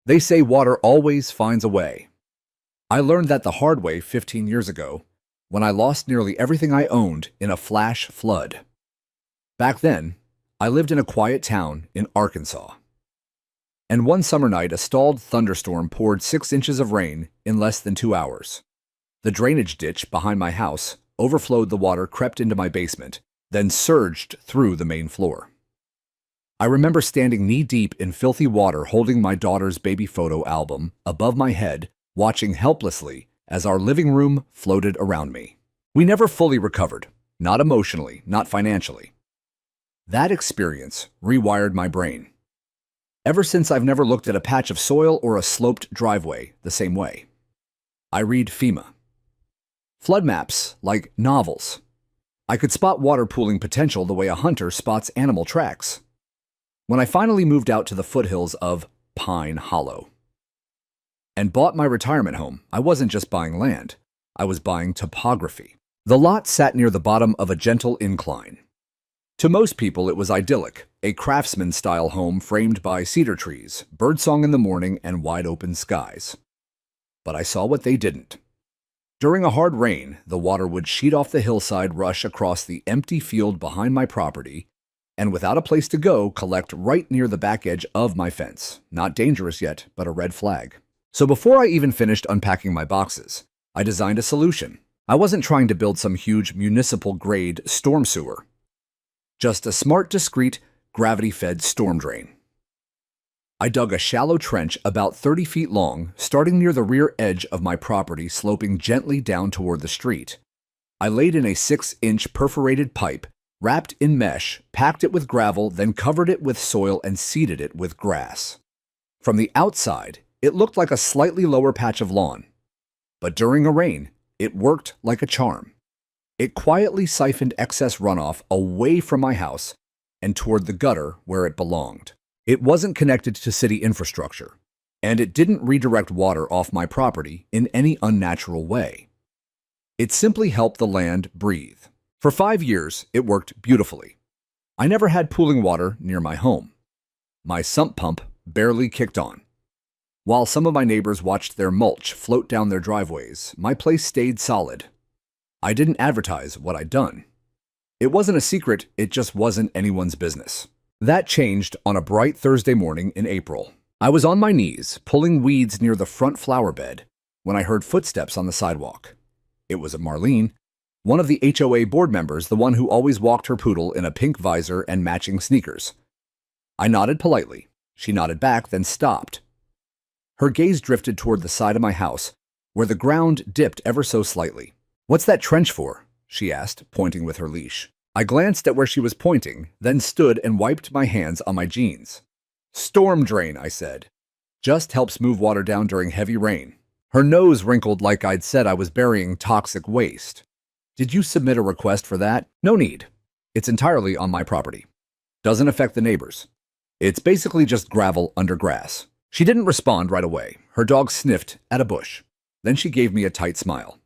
They say water always finds a way. I learned that the hard way 15 years ago when I lost nearly everything I owned in a flash flood. Back then, I lived in a quiet town in Arkansas. And one summer night, a stalled thunderstorm poured 6 inches of rain in less than 2 hours. The drainage ditch behind my house overflowed, the water crept into my basement, then surged through the main floor. I remember standing knee-deep in filthy water holding my daughter's baby photo album above my head, watching helplessly as our living room floated around me. We never fully recovered, not emotionally, not financially. That experience rewired my brain. Ever since, I've never looked at a patch of soil or a sloped driveway the same way. I read FEMA. Flood maps like novels. I could spot water pooling potential the way a hunter spots animal tracks. When I finally moved out to the foothills of Pine Hollow and bought my retirement home, I wasn't just buying land, I was buying topography. The lot sat near the bottom of a gentle incline. To most people, it was idyllic, a craftsman-style home framed by cedar trees, birdsong in the morning, and wide-open skies. But I saw what they didn't. During a hard rain, the water would sheet off the hillside, rush across the empty field behind my property, and without a place to go, collect right near the back edge of my fence. Not dangerous yet, but a red flag. So before I even finished unpacking my boxes, I designed a solution. I wasn't trying to build some huge municipal-grade storm sewer. Just a smart, discreet, gravity-fed storm drain. I dug a shallow trench about 30 feet long, starting near the rear edge of my property, sloping gently down toward the street. I laid in a 6-inch perforated pipe, wrapped in mesh, packed it with gravel, then covered it with soil and seeded it with grass. From the outside, it looked like a slightly lower patch of lawn. But during a rain, it worked like a charm. It quietly siphoned excess runoff away from my house and toward the gutter where it belonged. It wasn't connected to city infrastructure, and it didn't redirect water off my property in any unnatural way. It simply helped the land breathe. For 5 years, it worked beautifully. I never had pooling water near my home. My sump pump barely kicked on. While some of my neighbors watched their mulch float down their driveways, my place stayed solid. I didn't advertise what I'd done. It wasn't a secret, it just wasn't anyone's business. That changed on a bright Thursday morning in April. I was on my knees, pulling weeds near the front flower bed, when I heard footsteps on the sidewalk. It was Marlene, one of the HOA board members, the one who always walked her poodle in a pink visor and matching sneakers. I nodded politely. She nodded back, then stopped. Her gaze drifted toward the side of my house, where the ground dipped ever so slightly. "What's that trench for?" she asked, pointing with her leash. I glanced at where she was pointing, then stood and wiped my hands on my jeans. "Storm drain," I said. "Just helps move water down during heavy rain." Her nose wrinkled like I'd said I was burying toxic waste. "Did you submit a request for that?" "No need. It's entirely on my property. Doesn't affect the neighbors. It's basically just gravel under grass." She didn't respond right away. Her dog sniffed at a bush. Then she gave me a tight smile.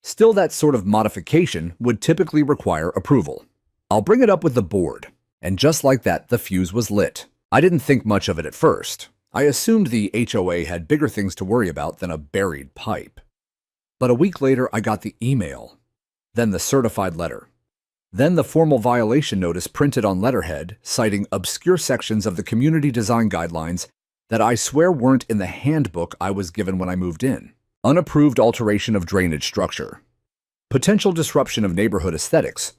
Still, that sort of modification would typically require approval. "I'll bring it up with the board." And just like that, the fuse was lit. I didn't think much of it at first. I assumed the HOA had bigger things to worry about than a buried pipe. But a week later, I got the email, then the certified letter, then the formal violation notice printed on letterhead, citing obscure sections of the community design guidelines that I swear weren't in the handbook I was given when I moved in. Unapproved alteration of drainage structure, potential disruption of neighborhood aesthetics,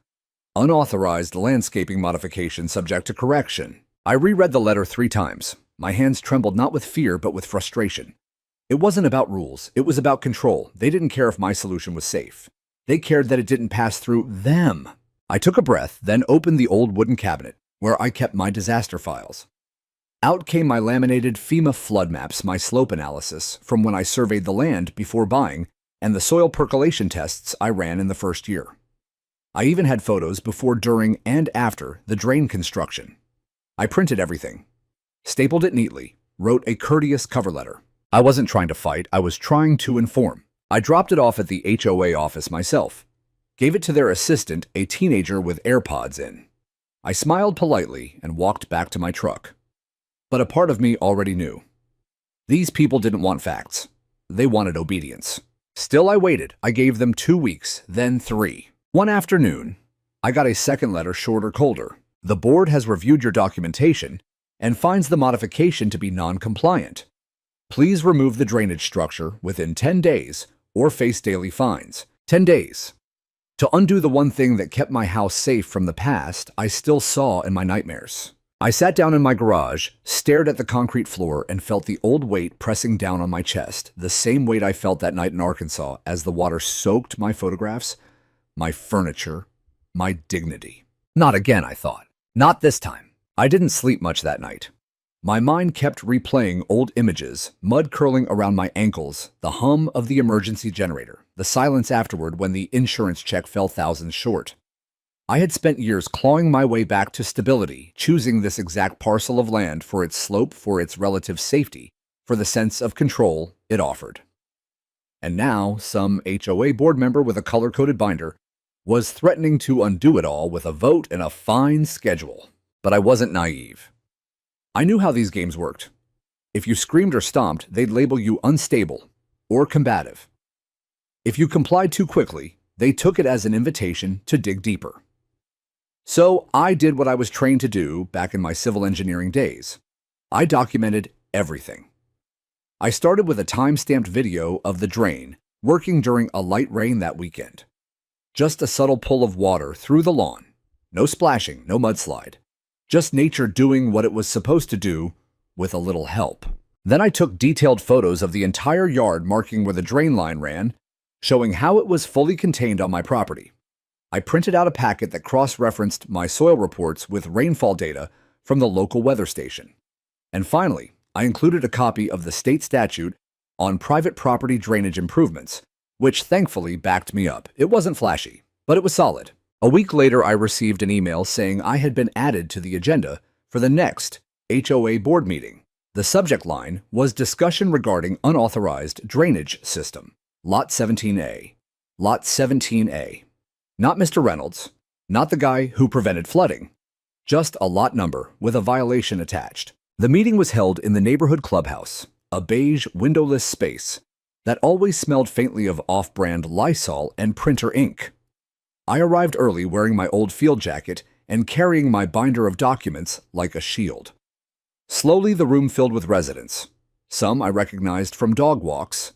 unauthorized landscaping modification subject to correction. I reread the letter 3 times. My hands trembled not with fear, but with frustration. It wasn't about rules. It was about control. They didn't care if my solution was safe. They cared that it didn't pass through them. I took a breath, then opened the old wooden cabinet, where I kept my disaster files. Out came my laminated FEMA flood maps, my slope analysis from when I surveyed the land before buying, and the soil percolation tests I ran in the first year. I even had photos before, during, and after the drain construction. I printed everything, stapled it neatly, wrote a courteous cover letter. I wasn't trying to fight, I was trying to inform. I dropped it off at the HOA office myself, gave it to their assistant, a teenager with AirPods in. I smiled politely and walked back to my truck. But a part of me already knew. These people didn't want facts. They wanted obedience. Still, I waited. I gave them 2 weeks, then 3. One afternoon, I got a second letter, shorter, colder. The board has reviewed your documentation and finds the modification to be non-compliant. Please remove the drainage structure within 10 days or face daily fines. 10 days. To undo the one thing that kept my house safe from the past, I still saw in my nightmares. I sat down in my garage, stared at the concrete floor, and felt the old weight pressing down on my chest, the same weight I felt that night in Arkansas as the water soaked my photographs, my furniture, my dignity. Not again, I thought. Not this time. I didn't sleep much that night. My mind kept replaying old images, mud curling around my ankles, the hum of the emergency generator, the silence afterward when the insurance check fell thousands short. I had spent years clawing my way back to stability, choosing this exact parcel of land for its slope, for its relative safety, for the sense of control it offered. And now, some HOA board member with a color-coded binder was threatening to undo it all with a vote and a fine schedule. But I wasn't naive. I knew how these games worked. If you screamed or stomped, they'd label you unstable or combative. If you complied too quickly, they took it as an invitation to dig deeper. So I did what I was trained to do back in my civil engineering days. I documented everything. I started with a time-stamped video of the drain working during a light rain that weekend. Just a subtle pull of water through the lawn. No splashing, no mudslide. Just nature doing what it was supposed to do with a little help. Then I took detailed photos of the entire yard marking where the drain line ran, showing how it was fully contained on my property. I printed out a packet that cross-referenced my soil reports with rainfall data from the local weather station. And finally, I included a copy of the state statute on private property drainage improvements, which thankfully backed me up. It wasn't flashy, but it was solid. A week later, I received an email saying I had been added to the agenda for the next HOA board meeting. The subject line was discussion regarding unauthorized drainage system, Lot 17A. Lot 17A. Not Mr. Reynolds, not the guy who prevented flooding, just a lot number with a violation attached. The meeting was held in the neighborhood clubhouse, a beige, windowless space that always smelled faintly of off-brand Lysol and printer ink. I arrived early wearing my old field jacket and carrying my binder of documents like a shield. Slowly, the room filled with residents. Some I recognized from dog walks,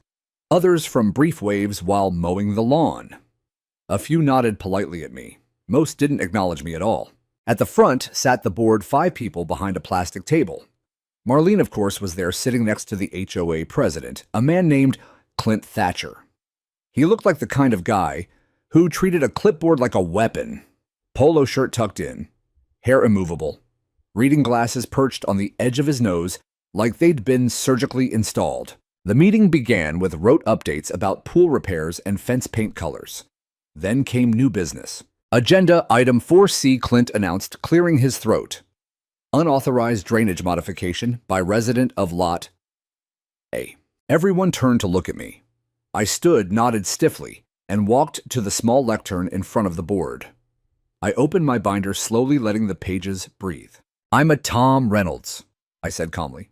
others from brief waves while mowing the lawn. A few nodded politely at me. Most didn't acknowledge me at all. At the front sat the board, 5 people behind a plastic table. Marlene, of course, was there sitting next to the HOA president, a man named Clint Thatcher. He looked like the kind of guy who treated a clipboard like a weapon. Polo shirt tucked in, hair immovable, reading glasses perched on the edge of his nose like they'd been surgically installed. The meeting began with rote updates about pool repairs and fence paint colors. Then came new business. Agenda item 4C, Clint announced, clearing his throat. Unauthorized drainage modification by resident of Lot A. Everyone turned to look at me. I stood, nodded stiffly, and walked to the small lectern in front of the board. I opened my binder, slowly letting the pages breathe. I'm a Tom Reynolds, I said calmly.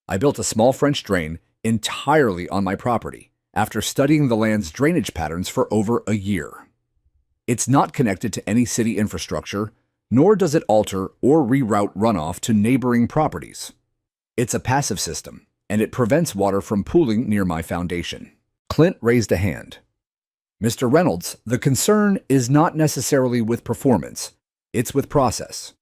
I built a small French drain entirely on my property after studying the land's drainage patterns for over a year. It's not connected to any city infrastructure, nor does it alter or reroute runoff to neighboring properties. It's a passive system, and it prevents water from pooling near my foundation. Clint raised a hand. Mr. Reynolds, the concern is not necessarily with performance, it's with process.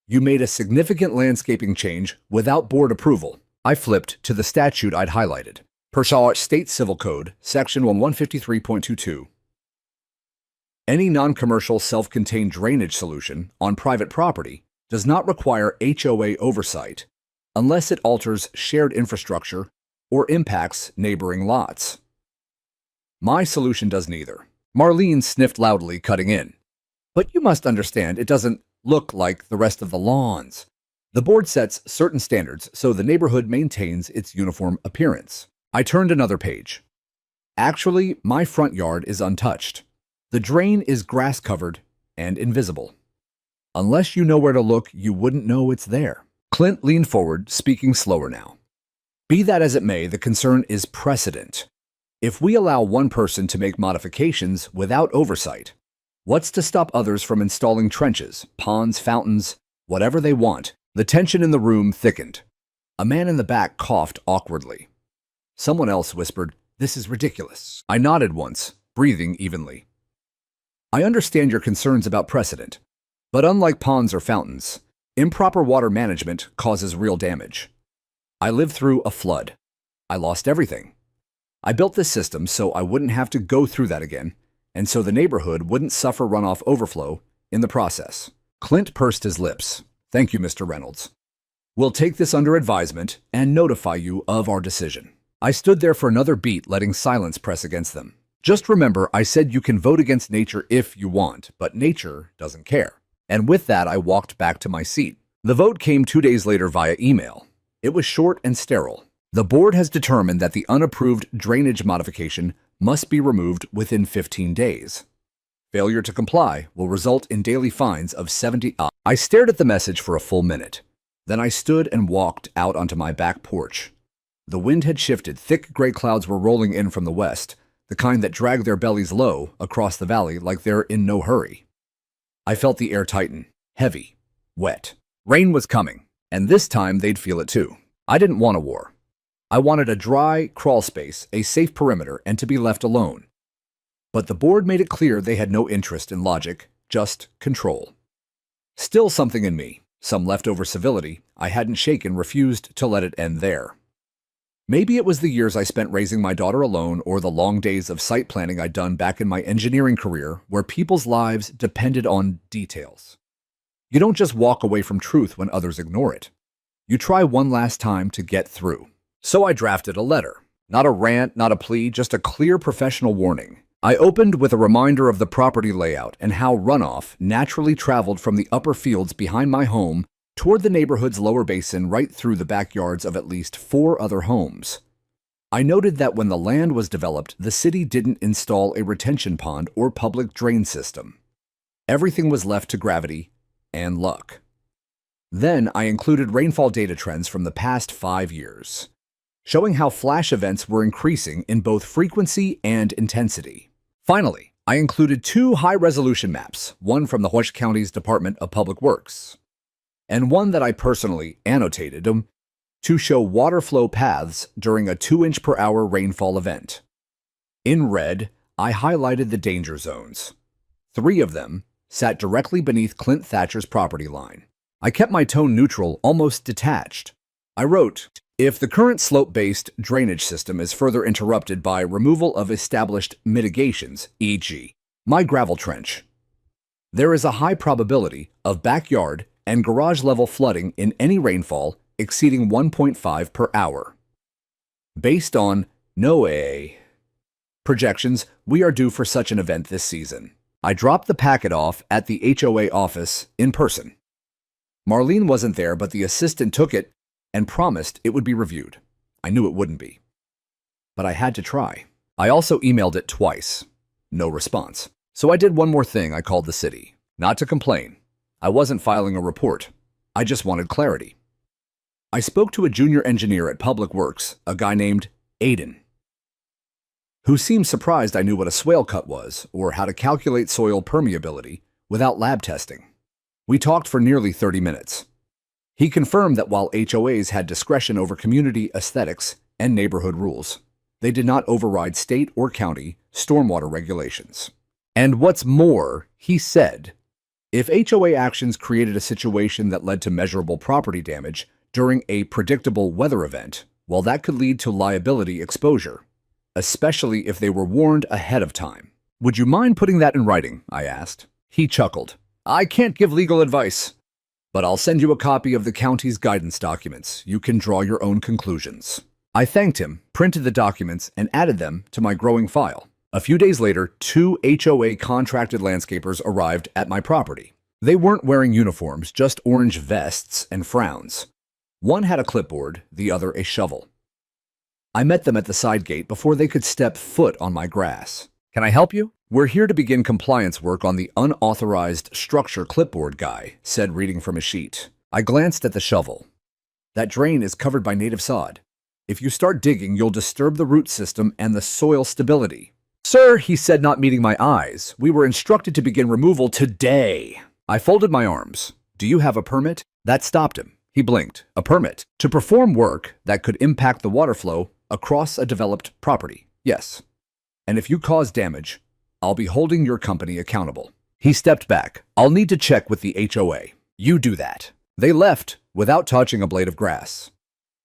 You made a significant landscaping change without board approval. I flipped to the statute I'd highlighted. Per State Civil Code, Section 153.22. Any non-commercial self-contained drainage solution on private property does not require HOA oversight unless it alters shared infrastructure or impacts neighboring lots. My solution does neither. Marlene sniffed loudly, cutting in. But you must understand, it doesn't look like the rest of the lawns. The board sets certain standards so the neighborhood maintains its uniform appearance. I turned another page. Actually, my front yard is untouched. The drain is grass-covered and invisible. Unless you know where to look, you wouldn't know it's there. Clint leaned forward, speaking slower now. Be that as it may, the concern is precedent. If we allow one person to make modifications without oversight, what's to stop others from installing trenches, ponds, fountains, whatever they want? The tension in the room thickened. A man in the back coughed awkwardly. Someone else whispered, "This is ridiculous." I nodded once, breathing evenly. I understand your concerns about precedent, but unlike ponds or fountains, improper water management causes real damage. I lived through a flood. I lost everything. I built this system so I wouldn't have to go through that again, and so the neighborhood wouldn't suffer runoff overflow in the process. Clint pursed his lips. "Thank you, Mr. Reynolds. We'll take this under advisement and notify you of our decision." I stood there for another beat, letting silence press against them. Just remember, I said you can vote against nature if you want, but nature doesn't care. And with that, I walked back to my seat. The vote came 2 days later via email. It was short and sterile. The board has determined that the unapproved drainage modification must be removed within 15 days. Failure to comply will result in daily fines of $70. I stared at the message for a full minute. Then I stood and walked out onto my back porch. The wind had shifted. Thick gray clouds were rolling in from the west, the kind that drag their bellies low across the valley like they're in no hurry. I felt the air tighten, heavy, wet. Rain was coming, and this time they'd feel it too. I didn't want a war. I wanted a dry crawl space, a safe perimeter, and to be left alone. But the board made it clear they had no interest in logic, just control. Still something in me, some leftover civility I hadn't shaken, refused to let it end there. Maybe it was the years I spent raising my daughter alone or the long days of site planning I'd done back in my engineering career where people's lives depended on details. You don't just walk away from truth when others ignore it. You try one last time to get through. So I drafted a letter. Not a rant, not a plea, just a clear professional warning. I opened with a reminder of the property layout and how runoff naturally traveled from the upper fields behind my home toward the neighborhood's lower basin right through the backyards of at least 4 other homes. I noted that when the land was developed, the city didn't install a retention pond or public drain system. Everything was left to gravity and luck. Then I included rainfall data trends from the past 5 years, showing how flash events were increasing in both frequency and intensity. Finally, I included 2 high-resolution maps, one from the Hoche County's Department of Public Works, and one that I personally annotated to show water flow paths during a 2-inch-per-hour rainfall event. In red, I highlighted the danger zones. 3 of them sat directly beneath Clint Thatcher's property line. I kept my tone neutral, almost detached. I wrote, "If the current slope-based drainage system is further interrupted by removal of established mitigations, e.g., my gravel trench, there is a high probability of backyard and garage-level flooding in any rainfall exceeding 1.5 per hour. Based on NOAA projections, we are due for such an event this season." I dropped the packet off at the HOA office in person. Marlene wasn't there, but the assistant took it and promised it would be reviewed. I knew it wouldn't be, but I had to try. I also emailed it twice. No response. So I did one more thing. I called the city. Not to complain. I wasn't filing a report. I just wanted clarity. I spoke to a junior engineer at Public Works, a guy named Aiden, who seemed surprised I knew what a swale cut was or how to calculate soil permeability without lab testing. We talked for nearly 30 minutes. He confirmed that while HOAs had discretion over community aesthetics and neighborhood rules, they did not override state or county stormwater regulations. And what's more, he said, if HOA actions created a situation that led to measurable property damage during a predictable weather event, well, that could lead to liability exposure, especially if they were warned ahead of time. "Would you mind putting that in writing?" I asked. He chuckled. "I can't give legal advice, but I'll send you a copy of the county's guidance documents. You can draw your own conclusions." I thanked him, printed the documents, and added them to my growing file. A few days later, 2 HOA contracted landscapers arrived at my property. They weren't wearing uniforms, just orange vests and frowns. One had a clipboard, the other a shovel. I met them at the side gate before they could step foot on my grass. "Can I help you?" "We're here to begin compliance work on the unauthorized structure," clipboard guy said, reading from a sheet. I glanced at the shovel. "That drain is covered by native sod. If you start digging, you'll disturb the root system and the soil stability. Sir, he said, not meeting my eyes, we were instructed to begin removal today. I folded my arms. Do you have a permit? That stopped him. He blinked. A permit to perform work that could impact the water flow across a developed property. Yes. And if you cause damage, I'll be holding your company accountable. He stepped back. I'll need to check with the HOA. You do that. They left without touching a blade of grass.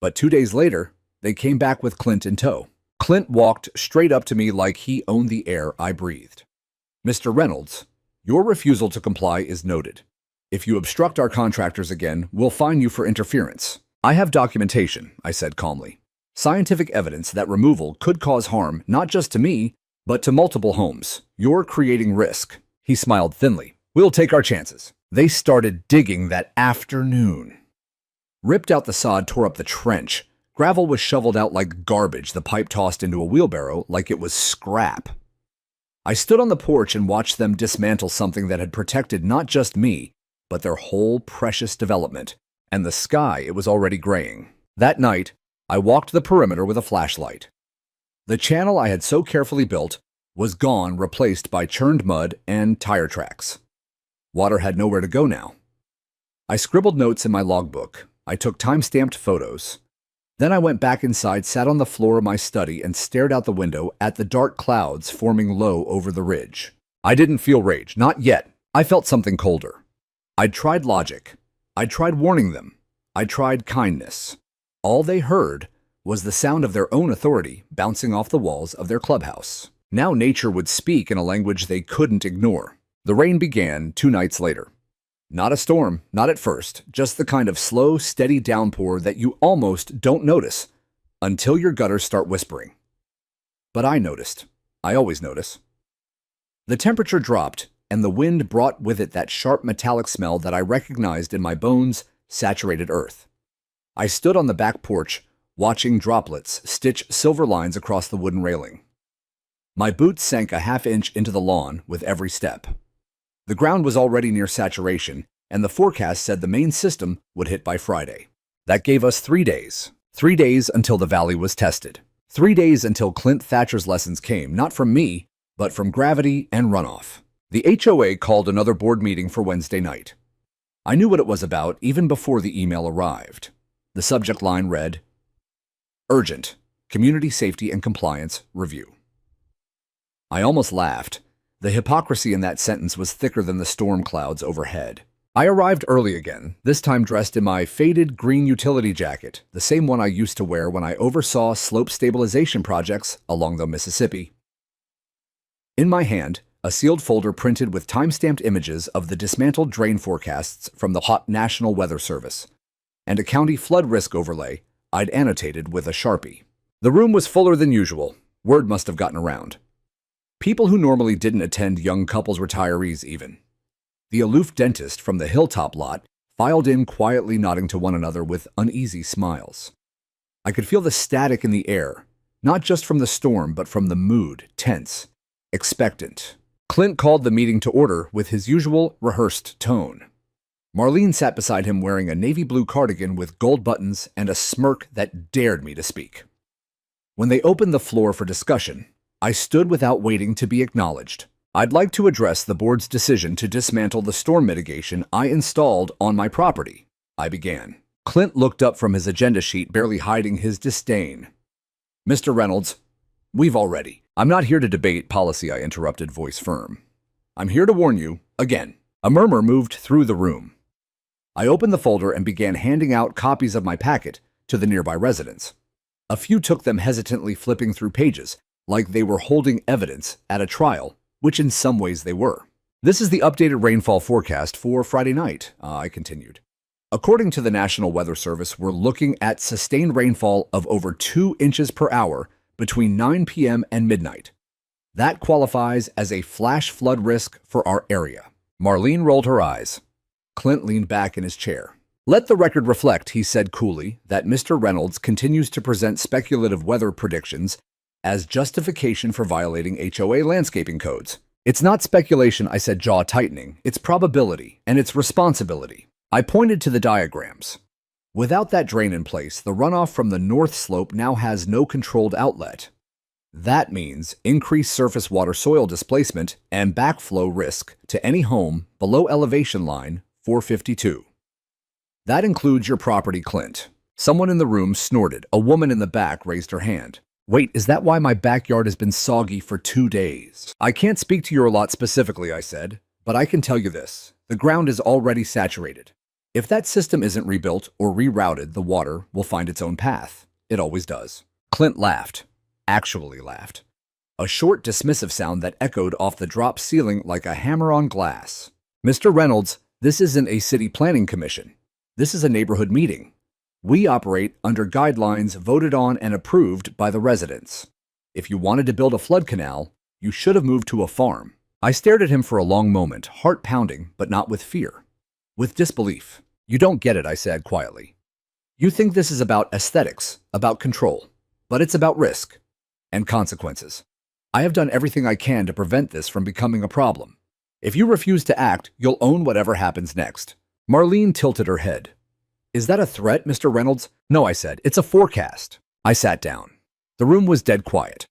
But 2 days later, they came back with Clint in tow. Clint walked straight up to me like he owned the air I breathed. Mr. Reynolds, your refusal to comply is noted. If you obstruct our contractors again, we'll fine you for interference. I have documentation, I said calmly. Scientific evidence that removal could cause harm not just to me, but to multiple homes. You're creating risk. He smiled thinly. We'll take our chances. They started digging that afternoon. Ripped out the sod, tore up the trench. Gravel was shoveled out like garbage, the pipe tossed into a wheelbarrow like it was scrap. I stood on the porch and watched them dismantle something that had protected not just me, but their whole precious development, and the sky it was already graying. That night, I walked the perimeter with a flashlight. The channel I had so carefully built was gone, replaced by churned mud and tire tracks. Water had nowhere to go now. I scribbled notes in my logbook. I took time-stamped photos. Then I went back inside, sat on the floor of my study, and stared out the window at the dark clouds forming low over the ridge. I didn't feel rage, not yet. I felt something colder. I'd tried logic. I'd tried warning them. I'd tried kindness. All they heard was the sound of their own authority bouncing off the walls of their clubhouse. Now nature would speak in a language they couldn't ignore. The rain began 2 nights later. Not a storm, not at first, just the kind of slow, steady downpour that you almost don't notice until your gutters start whispering. But I noticed. I always notice. The temperature dropped, and the wind brought with it that sharp metallic smell that I recognized in my bones, saturated earth. I stood on the back porch, watching droplets stitch silver lines across the wooden railing. My boots sank a half-inch into the lawn with every step. The ground was already near saturation, and the forecast said the main system would hit by Friday. That gave us 3 days. 3 days until the valley was tested. 3 days until Clint Thatcher's lessons came, not from me, but from gravity and runoff. The HOA called another board meeting for Wednesday night. I knew what it was about even before the email arrived. The subject line read, Urgent, Community Safety and Compliance Review. I almost laughed. The hypocrisy in that sentence was thicker than the storm clouds overhead. I arrived early again, this time dressed in my faded green utility jacket, the same one I used to wear when I oversaw slope stabilization projects along the Mississippi. In my hand, a sealed folder printed with time-stamped images of the dismantled drain forecasts from the Hot National Weather Service, and a county flood risk overlay I'd annotated with a Sharpie. The room was fuller than usual. Word must have gotten around. People who normally didn't attend young couples' retirees even. The aloof dentist from the Hilltop lot filed in quietly, nodding to one another with uneasy smiles. I could feel the static in the air, not just from the storm, but from the mood, tense, expectant. Clint called the meeting to order with his usual rehearsed tone. Marlene sat beside him wearing a navy blue cardigan with gold buttons and a smirk that dared me to speak. When they opened the floor for discussion, I stood without waiting to be acknowledged. I'd like to address the board's decision to dismantle the storm mitigation I installed on my property, I began. Clint looked up from his agenda sheet, barely hiding his disdain. Mr. Reynolds, we've already. I'm not here to debate policy, I interrupted, voice firm. I'm here to warn you, again. A murmur moved through the room. I opened the folder and began handing out copies of my packet to the nearby residents. A few took them hesitantly, flipping through pages, like they were holding evidence at a trial, which in some ways they were. This is the updated rainfall forecast for Friday night, I continued. According to the National Weather Service, we're looking at sustained rainfall of over 2 inches per hour between 9 p.m. and midnight. That qualifies as a flash flood risk for our area. Marlene rolled her eyes. Clint leaned back in his chair. Let the record reflect, he said coolly, that Mr. Reynolds continues to present speculative weather predictions as justification for violating HOA landscaping codes. It's not speculation, I said, jaw tightening. It's probability, and it's responsibility. I pointed to the diagrams. Without that drain in place, the runoff from the north slope now has no controlled outlet. That means increased surface water soil displacement and backflow risk to any home below elevation line 452. That includes your property, Clint. Someone in the room snorted. A woman in the back raised her hand. Wait, is that why my backyard has been soggy for 2 days? I can't speak to your lot specifically, I said, but I can tell you this. The ground is already saturated. If that system isn't rebuilt or rerouted, the water will find its own path. It always does. Clint laughed. Actually laughed. A short, dismissive sound that echoed off the drop ceiling like a hammer on glass. Mr. Reynolds, this isn't a city planning commission. This is a neighborhood meeting. We operate under guidelines voted on and approved by the residents. If you wanted to build a flood canal, you should have moved to a farm. I stared at him for a long moment, heart pounding, but not with fear. With disbelief. You don't get it, I said quietly. You think this is about aesthetics, about control, but it's about risk and consequences. I have done everything I can to prevent this from becoming a problem. If you refuse to act, you'll own whatever happens next. Marlene tilted her head. Is that a threat, Mr. Reynolds? No, I said. It's a forecast. I sat down. The room was dead quiet.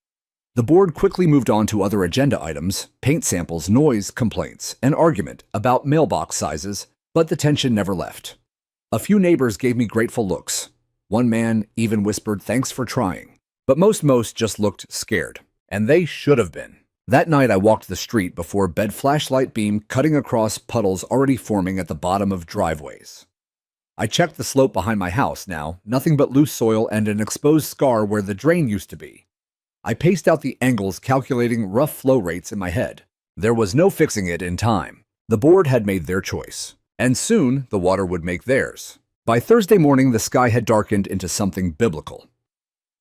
The board quickly moved on to other agenda items, paint samples, noise, complaints, an argument about mailbox sizes, but the tension never left. A few neighbors gave me grateful looks. One man even whispered, "Thanks for trying." But most just looked scared. And they should have been. That night I walked the street before bed, flashlight beam cutting across puddles already forming at the bottom of driveways. I checked the slope behind my house now, nothing but loose soil and an exposed scar where the drain used to be. I paced out the angles, calculating rough flow rates in my head. There was no fixing it in time. The board had made their choice. And soon, the water would make theirs. By Thursday morning, the sky had darkened into something biblical.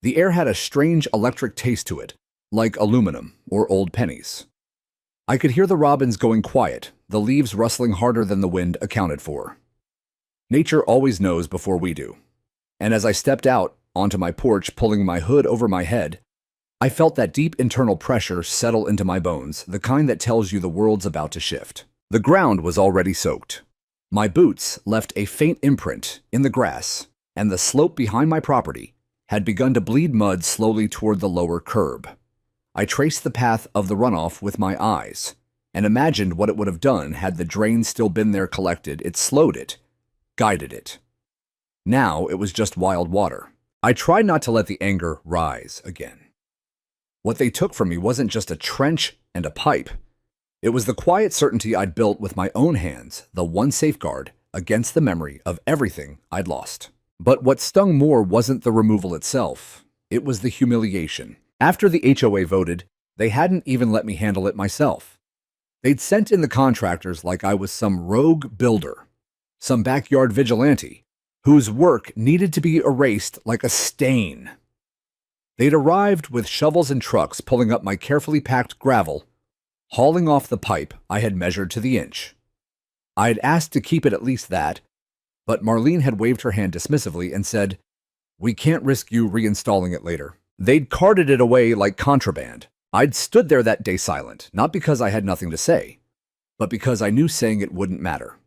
The air had a strange electric taste to it, like aluminum or old pennies. I could hear the robins going quiet, the leaves rustling harder than the wind accounted for. Nature always knows before we do. And as I stepped out onto my porch, pulling my hood over my head, I felt that deep internal pressure settle into my bones, the kind that tells you the world's about to shift. The ground was already soaked. My boots left a faint imprint in the grass, and the slope behind my property had begun to bleed mud slowly toward the lower curb. I traced the path of the runoff with my eyes, and imagined what it would have done had the drain still been there collected. It slowed it, guided it. Now it was just wild water. I tried not to let the anger rise again. What they took from me wasn't just a trench and a pipe. It was the quiet certainty I'd built with my own hands, the one safeguard against the memory of everything I'd lost. But what stung more wasn't the removal itself. It was the humiliation. After the HOA voted, they hadn't even let me handle it myself. They'd sent in the contractors like I was some rogue builder, some backyard vigilante, whose work needed to be erased like a stain. They'd arrived with shovels and trucks pulling up my carefully packed gravel, hauling off the pipe I had measured to the inch. I had asked to keep it at least that, but Marlene had waved her hand dismissively and said, "We can't risk you reinstalling it later." They'd carted it away like contraband. I'd stood there that day silent, not because I had nothing to say, but because I knew saying it wouldn't matter.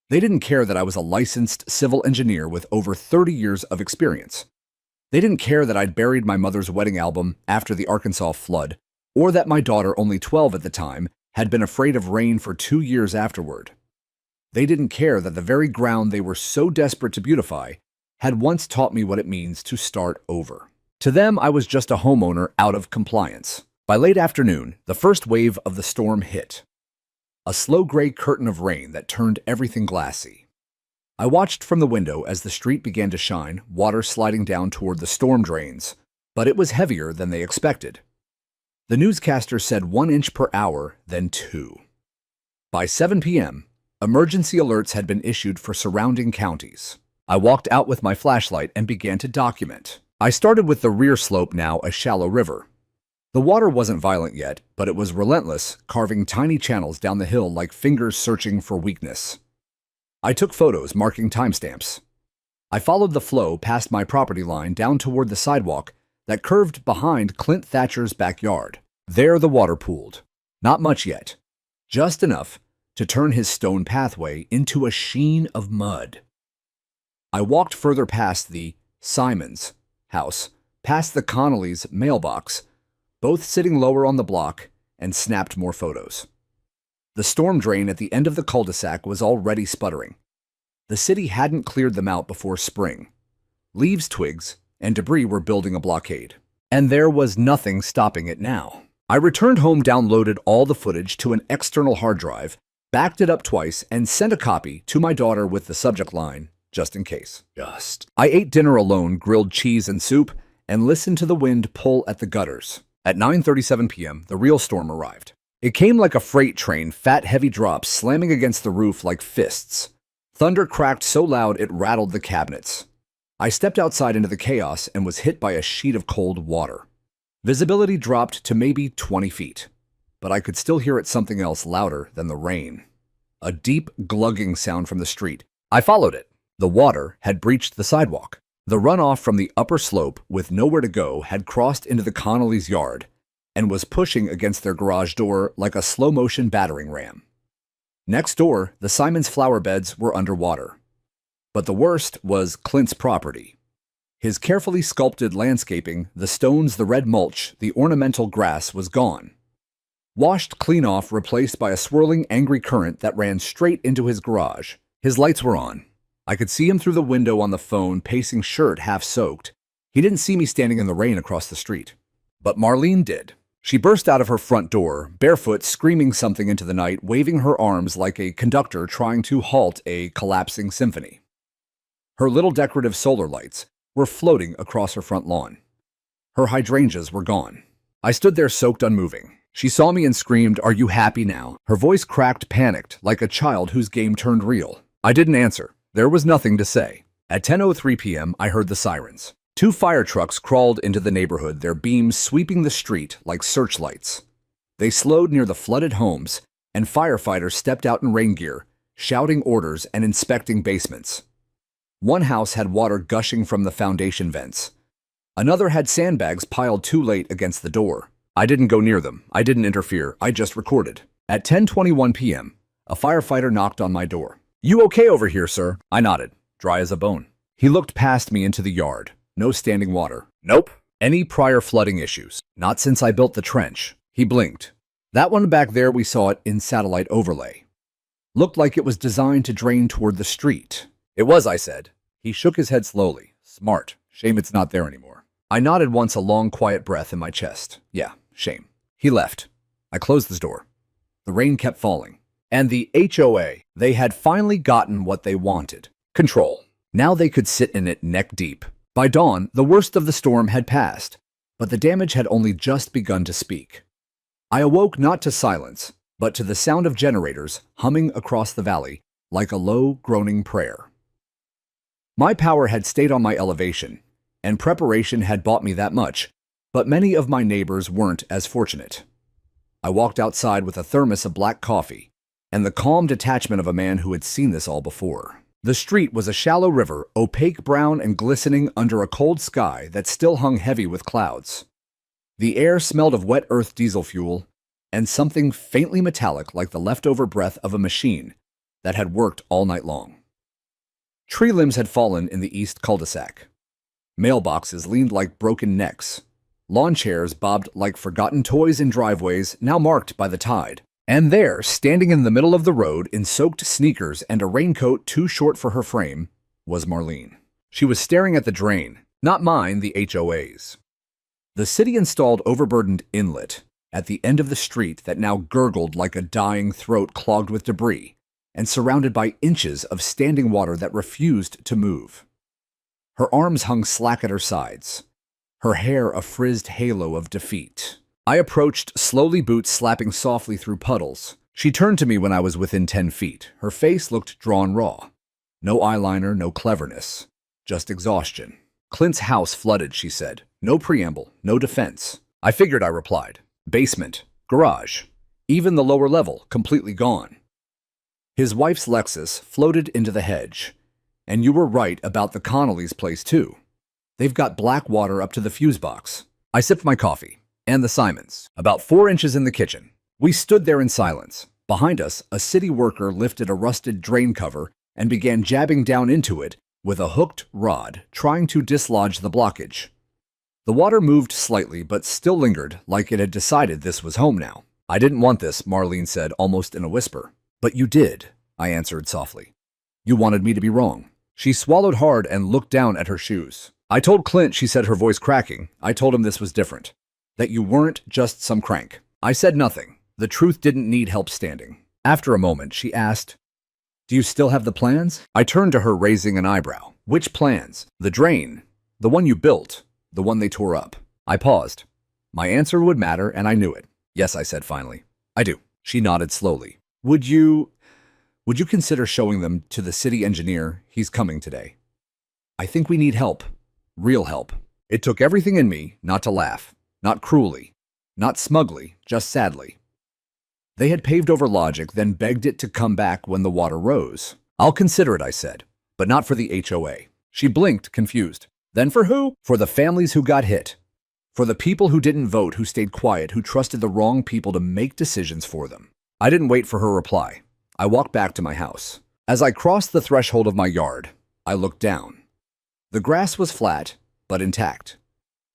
They didn't care that I was a licensed civil engineer with over 30 years of experience. They didn't care that I'd buried my mother's wedding album after the Arkansas flood, or that my daughter, only 12 at the time, had been afraid of rain for 2 years afterward. They didn't care that the very ground they were so desperate to beautify had once taught me what it means to start over. To them, I was just a homeowner out of compliance. By late afternoon, the first wave of the storm hit. A slow gray curtain of rain that turned everything glassy. I watched from the window as the street began to shine, water sliding down toward the storm drains, but it was heavier than they expected. The newscaster said 1 inch per hour, then 2. By 7 p.m., emergency alerts had been issued for surrounding counties. I walked out with my flashlight and began to document. I started with the rear slope, now a shallow river. The water wasn't violent yet, but it was relentless, carving tiny channels down the hill like fingers searching for weakness. I took photos, marking timestamps. I followed the flow past my property line down toward the sidewalk that curved behind Clint Thatcher's backyard. There the water pooled. Not much yet. Just enough to turn his stone pathway into a sheen of mud. I walked further past the Simons house, past the Connolly's mailbox, both sitting lower on the block, and snapped more photos. The storm drain at the end of the cul-de-sac was already sputtering. The city hadn't cleared them out before spring. Leaves, twigs, and debris were building a blockade. And there was nothing stopping it now. I returned home, downloaded all the footage to an external hard drive, backed it up twice, and sent a copy to my daughter with the subject line, "Just in case." I ate dinner alone, grilled cheese and soup, and listened to the wind pull at the gutters. At 9:37 p.m., the real storm arrived. It came like a freight train, fat, heavy drops slamming against the roof like fists. Thunder cracked so loud it rattled the cabinets. I stepped outside into the chaos and was hit by a sheet of cold water. Visibility dropped to maybe 20 feet, but I could still hear it, something else louder than the rain. A deep, glugging sound from the street. I followed it. The water had breached the sidewalk. The runoff from the upper slope, with nowhere to go, had crossed into the Connolly's yard and was pushing against their garage door like a slow-motion battering ram. Next door, the Simons flower beds were underwater. But the worst was Clint's property. His carefully sculpted landscaping, the stones, the red mulch, the ornamental grass was gone. Washed clean off, replaced by a swirling, angry current that ran straight into his garage. His lights were on. I could see him through the window on the phone, pacing, shirt half soaked. He didn't see me standing in the rain across the street. But Marlene did. She burst out of her front door, barefoot, screaming something into the night, waving her arms like a conductor trying to halt a collapsing symphony. Her little decorative solar lights were floating across her front lawn. Her hydrangeas were gone. I stood there soaked, unmoving. She saw me and screamed, "Are you happy now?" Her voice cracked, panicked, like a child whose game turned real. I didn't answer. There was nothing to say. At 10:03 p.m., I heard the sirens. 2 fire trucks crawled into the neighborhood, their beams sweeping the street like searchlights. They slowed near the flooded homes, and firefighters stepped out in rain gear, shouting orders and inspecting basements. One house had water gushing from the foundation vents. Another had sandbags piled too late against the door. I didn't go near them. I didn't interfere. I just recorded. At 10:21 p.m., a firefighter knocked on my door. "You okay over here, sir?" I nodded, dry as a bone. He looked past me into the yard. No standing water. Nope. Any prior flooding issues? Not since I built the trench. He blinked. That one back there, we saw it in satellite overlay. Looked like it was designed to drain toward the street. It was, I said. He shook his head slowly. Smart. Shame it's not there anymore. I nodded once, a long, quiet breath in my chest. Yeah, shame. He left. I closed the door. The rain kept falling. And the HOA, they had finally gotten what they wanted. Control. Now they could sit in it neck deep. By dawn, the worst of the storm had passed, but the damage had only just begun to speak. I awoke not to silence, but to the sound of generators humming across the valley like a low, groaning prayer. My power had stayed on my elevation, and preparation had bought me that much, but many of my neighbors weren't as fortunate. I walked outside with a thermos of black coffee and the calm detachment of a man who had seen this all before. The street was a shallow river, opaque brown and glistening under a cold sky that still hung heavy with clouds. The air smelled of wet earth diesel fuel and something faintly metallic like the leftover breath of a machine that had worked all night long. Tree limbs had fallen in the east cul-de-sac. Mailboxes leaned like broken necks. Lawn chairs bobbed like forgotten toys in driveways now marked by the tide. And there, standing in the middle of the road in soaked sneakers and a raincoat too short for her frame, was Marlene. She was staring at the drain, not mine, the HOA's. The city installed overburdened inlet at the end of the street that now gurgled like a dying throat clogged with debris and surrounded by inches of standing water that refused to move. Her arms hung slack at her sides, her hair a frizzed halo of defeat. I approached, slowly, boots slapping softly through puddles. She turned to me when I was within 10 feet. Her face looked drawn raw. No eyeliner, no cleverness, just exhaustion. "Clint's house flooded," she said. "No preamble, no defense." "I figured," I replied. "Basement, garage, even the lower level, completely gone." His wife's Lexus floated into the hedge. "And you were right about the Connolly's place, too. They've got black water up to the fuse box." I sipped my coffee. "And the Simons, about 4 inches in the kitchen." We stood there in silence. Behind us, a city worker lifted a rusted drain cover and began jabbing down into it with a hooked rod, trying to dislodge the blockage. The water moved slightly, but still lingered, like it had decided this was home now. "I didn't want this," Marlene said, almost in a whisper. "But you did," I answered softly. "You wanted me to be wrong." She swallowed hard and looked down at her shoes. "I told Clint," she said, her voice cracking. "I told him this was different. That you weren't just some crank." I said nothing. The truth didn't need help standing. After a moment, she asked, "Do you still have the plans?" I turned to her, raising an eyebrow. "Which plans?" "The drain. The one you built. The one they tore up." I paused. My answer would matter, and I knew it. "Yes," I said finally. "I do." She nodded slowly. Would you consider showing them to the city engineer? He's coming today." "I think we need help. Real help." It took everything in me not to laugh. Not cruelly. Not smugly. Just sadly. They had paved over logic, then begged it to come back when the water rose. "I'll consider it," I said. "But not for the HOA." She blinked, confused. "Then for who?" "For the families who got hit. For the people who didn't vote, who stayed quiet, who trusted the wrong people to make decisions for them." I didn't wait for her reply. I walked back to my house. As I crossed the threshold of my yard, I looked down. The grass was flat, but intact.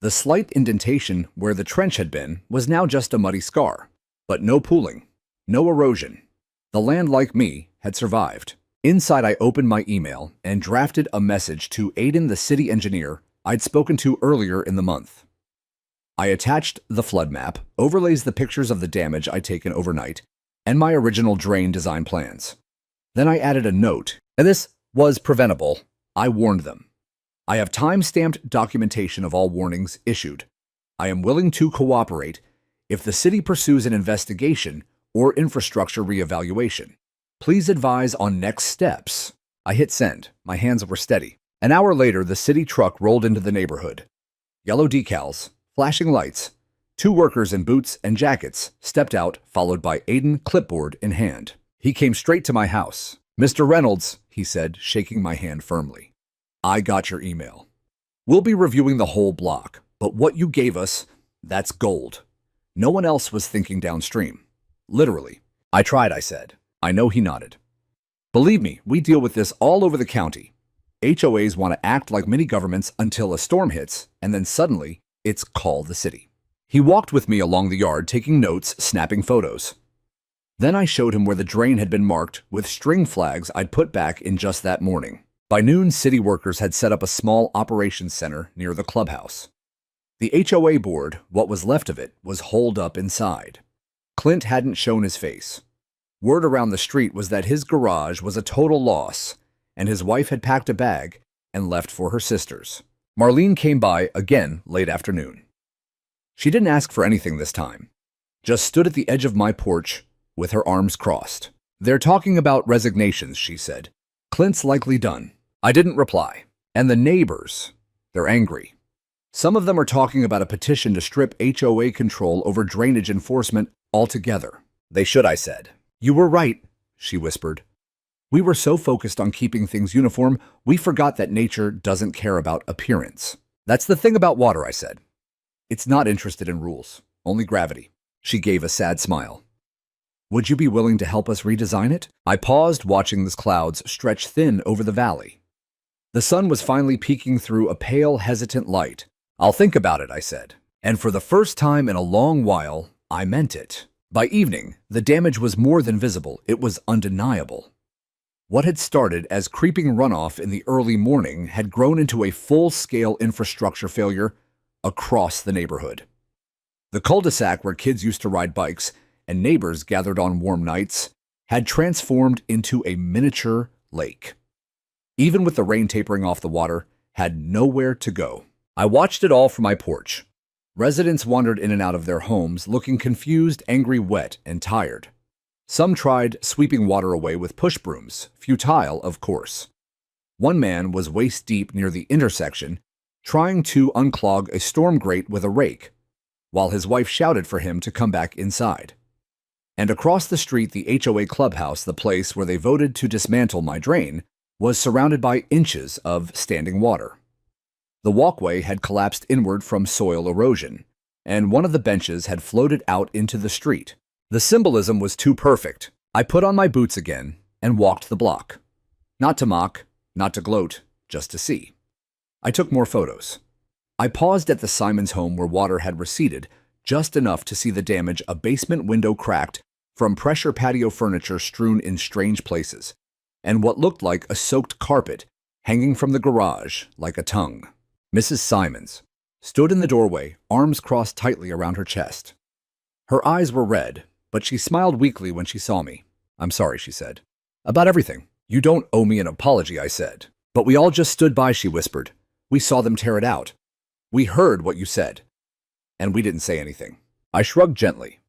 The slight indentation where the trench had been was now just a muddy scar. But no pooling, no erosion. The land, like me, had survived. Inside, I opened my email and drafted a message to Aiden, the city engineer I'd spoken to earlier in the month. I attached the flood map, overlays the pictures of the damage I'd taken overnight, and my original drain design plans. Then I added a note, and this was preventable. I warned them. I have time-stamped documentation of all warnings issued. I am willing to cooperate if the city pursues an investigation or infrastructure reevaluation. Please advise on next steps. I hit send. My hands were steady. An hour later, the city truck rolled into the neighborhood. Yellow decals, flashing lights. 2 workers in boots and jackets stepped out, followed by Aiden, clipboard in hand. He came straight to my house. "Mr. Reynolds," he said, shaking my hand firmly. "I got your email. We'll be reviewing the whole block, but what you gave us, that's gold." No one else was thinking downstream. Literally. "I tried," I said. I know he nodded. "Believe me, we deal with this all over the county. HOAs want to act like mini governments until a storm hits, and then suddenly, it's call the city." He walked with me along the yard, taking notes, snapping photos. Then I showed him where the drain had been marked with string flags I'd put back in just that morning. By noon, city workers had set up a small operations center near the clubhouse. The HOA board, what was left of it, was holed up inside. Clint hadn't shown his face. Word around the street was that his garage was a total loss, and his wife had packed a bag and left for her sisters. Marlene came by again late afternoon. She didn't ask for anything this time, just stood at the edge of my porch with her arms crossed. "They're talking about resignations," she said. "Clint's likely done." I didn't reply. "And the neighbors, they're angry. Some of them are talking about a petition to strip HOA control over drainage enforcement altogether." "They should," I said. "You were right," she whispered. "We were so focused on keeping things uniform, we forgot that nature doesn't care about appearance." "That's the thing about water," I said. "It's not interested in rules, only gravity." She gave a sad smile. "Would you be willing to help us redesign it?" I paused, watching the clouds stretch thin over the valley. The sun was finally peeking through a pale, hesitant light. "I'll think about it," I said. And for the first time in a long while, I meant it. By evening, the damage was more than visible. It was undeniable. What had started as creeping runoff in the early morning had grown into a full-scale infrastructure failure across the neighborhood. The cul-de-sac where kids used to ride bikes and neighbors gathered on warm nights had transformed into a miniature lake. Even with the rain tapering off, the water had nowhere to go. I watched it all from my porch. Residents wandered in and out of their homes, looking confused, angry, wet, and tired. Some tried sweeping water away with push brooms, futile, of course. One man was waist-deep near the intersection, trying to unclog a storm grate with a rake, while his wife shouted for him to come back inside. And across the street, the HOA clubhouse, the place where they voted to dismantle my drain, was surrounded by inches of standing water. The walkway had collapsed inward from soil erosion, and one of the benches had floated out into the street. The symbolism was too perfect. I put on my boots again and walked the block. Not to mock, not to gloat, just to see. I took more photos. I paused at the Simons home where water had receded just enough to see the damage, a basement window cracked from pressure patio furniture strewn in strange places, and what looked like a soaked carpet hanging from the garage like a tongue. Mrs. Simons stood in the doorway, arms crossed tightly around her chest. Her eyes were red, but she smiled weakly when she saw me. "I'm sorry," she said. "About everything." "You don't owe me an apology," I said. "But we all just stood by," she whispered. "We saw them tear it out. We heard what you said. And we didn't say anything." I shrugged gently.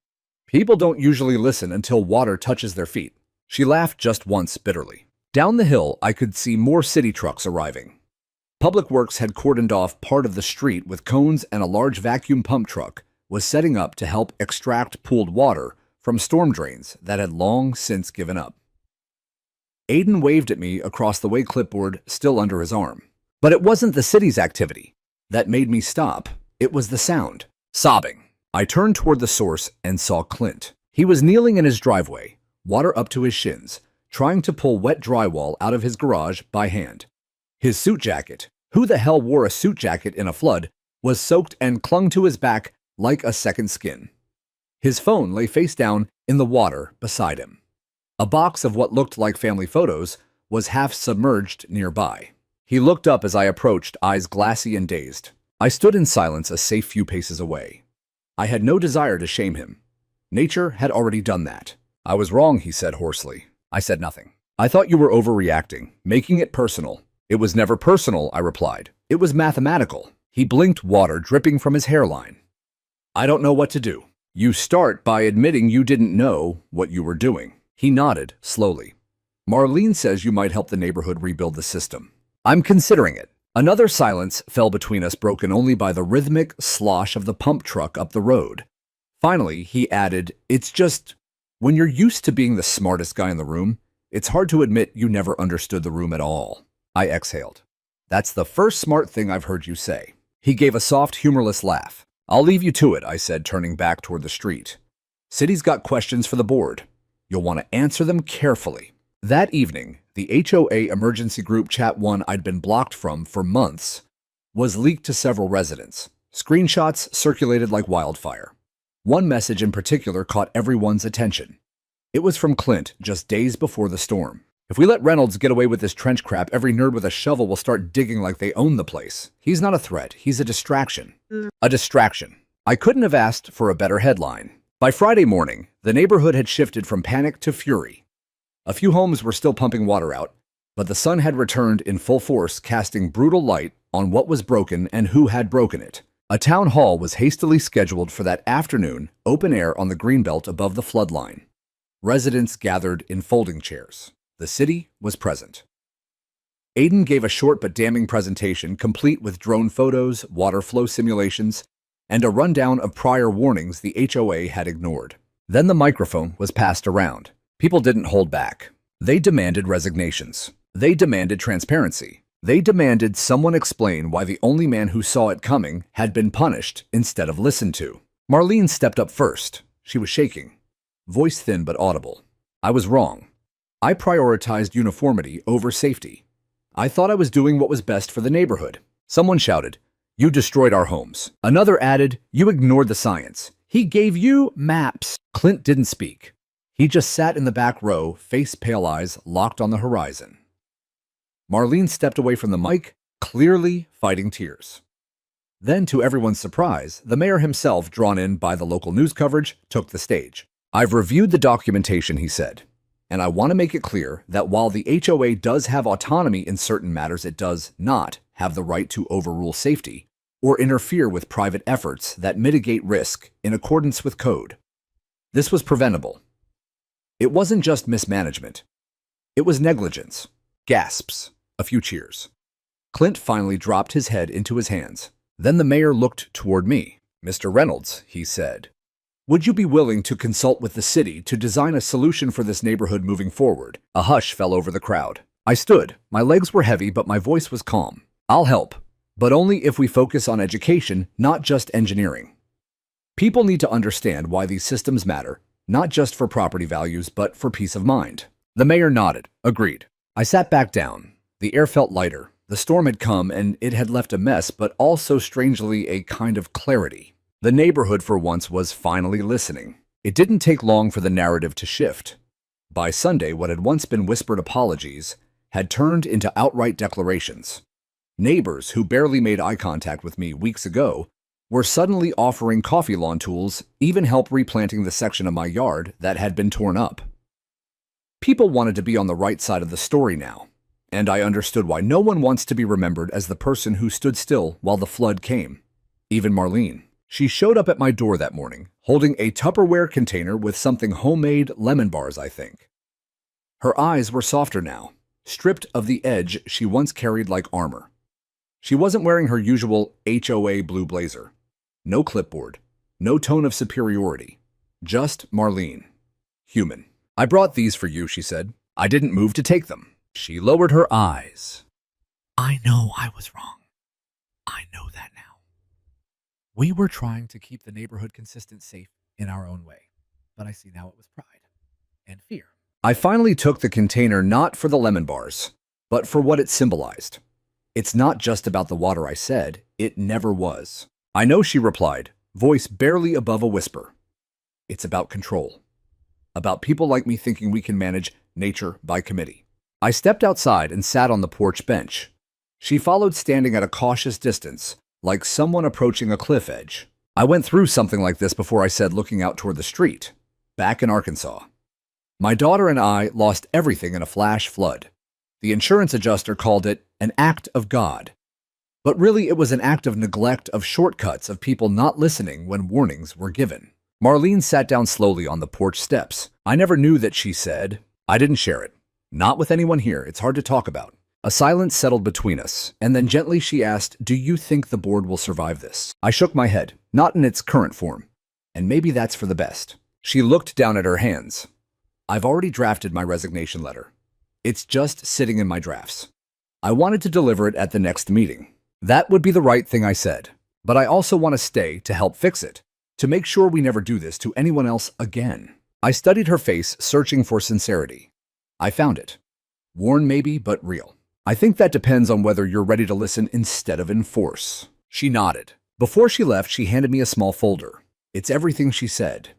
People don't usually listen until water touches their feet. She laughed just once bitterly. Down the hill, I could see more city trucks arriving. Public Works had cordoned off part of the street with cones, and a large vacuum pump truck was setting up to help extract pooled water from storm drains that had long since given up. Aiden waved at me across the way, clipboard still under his arm. But it wasn't the city's activity that made me stop. It was the sound. Sobbing. I turned toward the source and saw Clint. He was kneeling in his driveway, water up to his shins, trying to pull wet drywall out of his garage by hand. His suit jacket, who the hell wore a suit jacket in a flood, was soaked and clung to his back like a second skin. His phone lay face down in the water beside him. A box of what looked like family photos was half submerged nearby. He looked up as I approached, eyes glassy and dazed. I stood in silence a safe few paces away. I had no desire to shame him. Nature had already done that. "I was wrong," he said hoarsely. I said nothing. "I thought you were overreacting, making it personal." "It was never personal," I replied. "It was mathematical." He blinked, water dripping from his hairline. "I don't know what to do." "You start by admitting you didn't know what you were doing." He nodded slowly. "Marlene says you might help the neighborhood rebuild the system." "I'm considering it." Another silence fell between us, broken only by the rhythmic slosh of the pump truck up the road. Finally, he added, "It's just, when you're used to being the smartest guy in the room, it's hard to admit you never understood the room at all." I exhaled. "That's the first smart thing I've heard you say." He gave a soft, humorless laugh. "I'll leave you to it," I said, turning back toward the street. "City's got questions for the board. You'll want to answer them carefully." That evening, the HOA emergency group chat, one I'd been blocked from for months, was leaked to several residents. Screenshots circulated like wildfire. One message in particular caught everyone's attention. It was from Clint just days before the storm. "If we let Reynolds get away with this trench crap, every nerd with a shovel will start digging like they own the place. He's not a threat. He's a distraction." A distraction. I couldn't have asked for a better headline. By Friday morning, the neighborhood had shifted from panic to fury. A few homes were still pumping water out, but the sun had returned in full force, casting brutal light on what was broken and who had broken it. A town hall was hastily scheduled for that afternoon, open air on the greenbelt above the flood line. Residents gathered in folding chairs. The city was present. Aiden gave a short but damning presentation, complete with drone photos, water flow simulations, and a rundown of prior warnings the HOA had ignored. Then the microphone was passed around. People didn't hold back. They demanded resignations. They demanded transparency. They demanded someone explain why the only man who saw it coming had been punished instead of listened to. Marlene stepped up first. She was shaking, voice thin but audible. "I was wrong. I prioritized uniformity over safety. I thought I was doing what was best for the neighborhood." Someone shouted, "You destroyed our homes." Another added, "You ignored the science. He gave you maps." Clint didn't speak. He just sat in the back row, face pale, eyes locked on the horizon. Marlene stepped away from the mic, clearly fighting tears. Then, to everyone's surprise, the mayor himself, drawn in by the local news coverage, took the stage. "I've reviewed the documentation," he said, "and I want to make it clear that while the HOA does have autonomy in certain matters, it does not have the right to overrule safety or interfere with private efforts that mitigate risk in accordance with code. This was preventable. It wasn't just mismanagement. It was negligence." Gasps. A few cheers. Clint finally dropped his head into his hands. Then the mayor looked toward me. "Mr. Reynolds," he said, "would you be willing to consult with the city to design a solution for this neighborhood moving forward?" A hush fell over the crowd. I stood. My legs were heavy, but my voice was calm. "I'll help, but only if we focus on education, not just engineering. People need to understand why these systems matter, not just for property values, but for peace of mind." The mayor nodded. Agreed. I sat back down. The air felt lighter. The storm had come and it had left a mess, but also strangely a kind of clarity. The neighborhood for once was finally listening. It didn't take long for the narrative to shift. By Sunday, what had once been whispered apologies had turned into outright declarations. Neighbors who barely made eye contact with me weeks ago were suddenly offering coffee lawn tools, even help replanting the section of my yard that had been torn up. People wanted to be on the right side of the story now, and I understood why. No one wants to be remembered as the person who stood still while the flood came. Even Marlene. She showed up at my door that morning, holding a Tupperware container with something homemade, lemon bars, I think. Her eyes were softer now, stripped of the edge she once carried like armor. She wasn't wearing her usual HOA blue blazer. No clipboard, no tone of superiority. Just Marlene. Human. "I brought these for you," she said. "I didn't move to take them." She lowered her eyes. "I know I was wrong. I know that now. We were trying to keep the neighborhood consistent, safe in our own way. But I see now it was pride and fear." I finally took the container not for the lemon bars, but for what it symbolized. "It's not just about the water," I said. "It never was." "I know," she replied, voice barely above a whisper. "It's about control. About people like me thinking we can manage nature by committee." I stepped outside and sat on the porch bench. She followed, standing at a cautious distance, like someone approaching a cliff edge. "I went through something like this before," I said, looking out toward the street. "Back in Arkansas. My daughter and I lost everything in a flash flood. The insurance adjuster called it an act of God. But really, it was an act of neglect, of shortcuts, of people not listening when warnings were given." Marlene sat down slowly on the porch steps. "I never knew that," she said. "I didn't share it. Not with anyone here. It's hard to talk about." A silence settled between us, and then gently she asked, "Do you think the board will survive this?" I shook my head. "Not in its current form. And maybe that's for the best." She looked down at her hands. "I've already drafted my resignation letter. It's just sitting in my drafts. I wanted to deliver it at the next meeting. That would be the right thing," I said. "But I also want to stay to help fix it, to make sure we never do this to anyone else again." I studied her face, searching for sincerity. I found it. Worn maybe, but real. "I think that depends on whether you're ready to listen instead of enforce." She nodded. Before she left, she handed me a small folder. It's everything she said.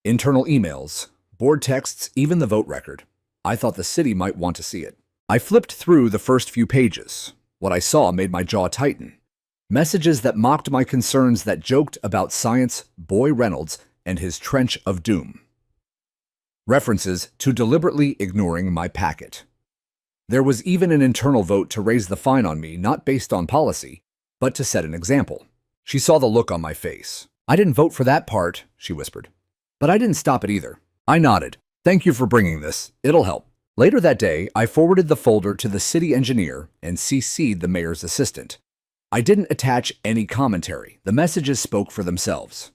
Internal emails, board texts, even the vote record. I thought the city might want to see it. I flipped through the first few pages. What I saw made my jaw tighten. Messages that mocked my concerns, that joked about science, Boy Reynolds, and his trench of doom. References to deliberately ignoring my packet. There was even an internal vote to raise the fine on me, not based on policy, but to set an example. She saw the look on my face. "I didn't vote for that part," she whispered. "But I didn't stop it either." I nodded. "Thank you for bringing this. It'll help." Later that day, I forwarded the folder to the city engineer and CC'd the mayor's assistant. I didn't attach any commentary. The messages spoke for themselves.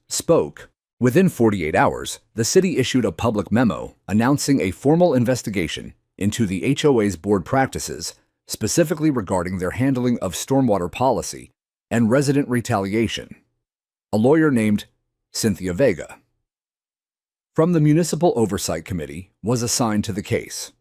Within 48 hours, the city issued a public memo announcing a formal investigation into the HOA's board practices, specifically regarding their handling of stormwater policy and resident retaliation. A lawyer named Cynthia Vega from the Municipal Oversight Committee was assigned to the case.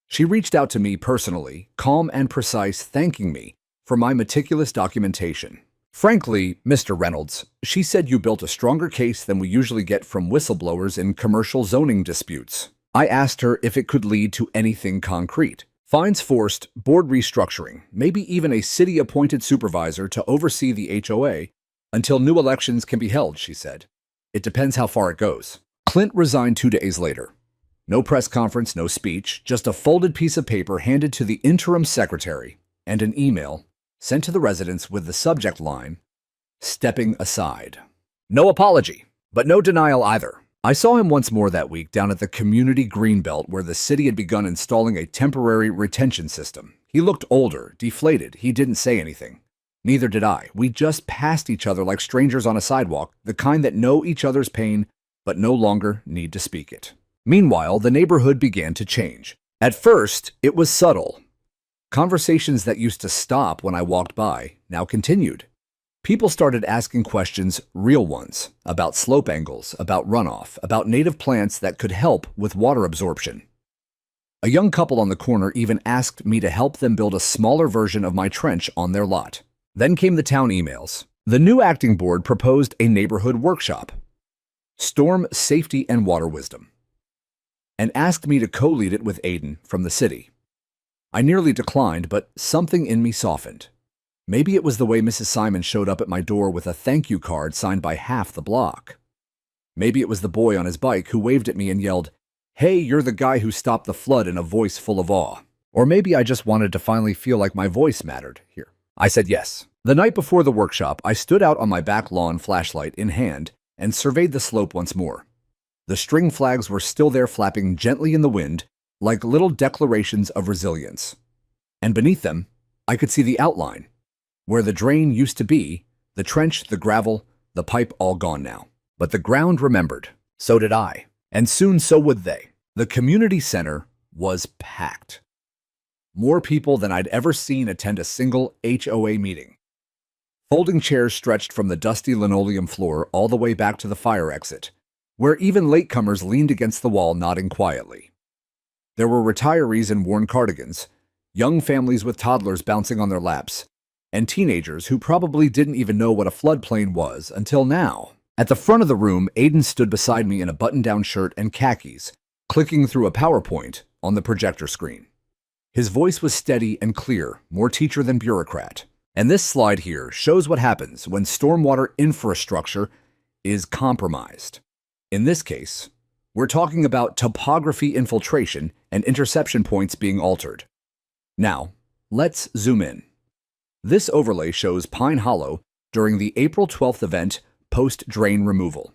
She reached out to me personally, calm and precise, thanking me for my meticulous documentation. "Frankly, Mr. Reynolds," she said, "you built a stronger case than we usually get from whistleblowers in commercial zoning disputes." I asked her if it could lead to anything concrete. "Fines forced, board restructuring, maybe even a city-appointed supervisor to oversee the HOA until new elections can be held," she said. "It depends how far it goes." Clint resigned 2 days later. No press conference, no speech, just a folded piece of paper handed to the interim secretary and an email sent to the residents with the subject line, "Stepping aside." No apology, but no denial either. I saw him once more that week down at the community greenbelt where the city had begun installing a temporary retention system. He looked older, deflated. He didn't say anything. Neither did I. We just passed each other like strangers on a sidewalk, the kind that know each other's pain but no longer need to speak it. Meanwhile, the neighborhood began to change. At first, it was subtle. Conversations that used to stop when I walked by now continued. People started asking questions, real ones, about slope angles, about runoff, about native plants that could help with water absorption. A young couple on the corner even asked me to help them build a smaller version of my trench on their lot. Then came the town emails. The new acting board proposed a neighborhood workshop, Storm Safety and Water Wisdom, and asked me to co-lead it with Aiden from the city. I nearly declined, but something in me softened. Maybe it was the way Mrs. Simon showed up at my door with a thank you card signed by half the block. Maybe it was the boy on his bike who waved at me and yelled, "Hey, you're the guy who stopped the flood," in a voice full of awe. Or maybe I just wanted to finally feel like my voice mattered here. I said yes. The night before the workshop, I stood out on my back lawn, flashlight in hand, and surveyed the slope once more. The string flags were still there, flapping gently in the wind, like little declarations of resilience. And beneath them, I could see the outline. Where the drain used to be, the trench, the gravel, the pipe, all gone now. But the ground remembered. So did I. And soon so would they. The community center was packed. More people than I'd ever seen attend a single HOA meeting. Folding chairs stretched from the dusty linoleum floor all the way back to the fire exit, where even latecomers leaned against the wall nodding quietly. There were retirees in worn cardigans, young families with toddlers bouncing on their laps, and teenagers who probably didn't even know what a floodplain was until now. At the front of the room, Aiden stood beside me in a button-down shirt and khakis, clicking through a PowerPoint on the projector screen. His voice was steady and clear, more teacher than bureaucrat. And this slide here shows what happens when stormwater infrastructure is compromised. In this case, we're talking about topography infiltration and interception points being altered. Now, let's zoom in. This overlay shows Pine Hollow during the April 12th event post-drain removal.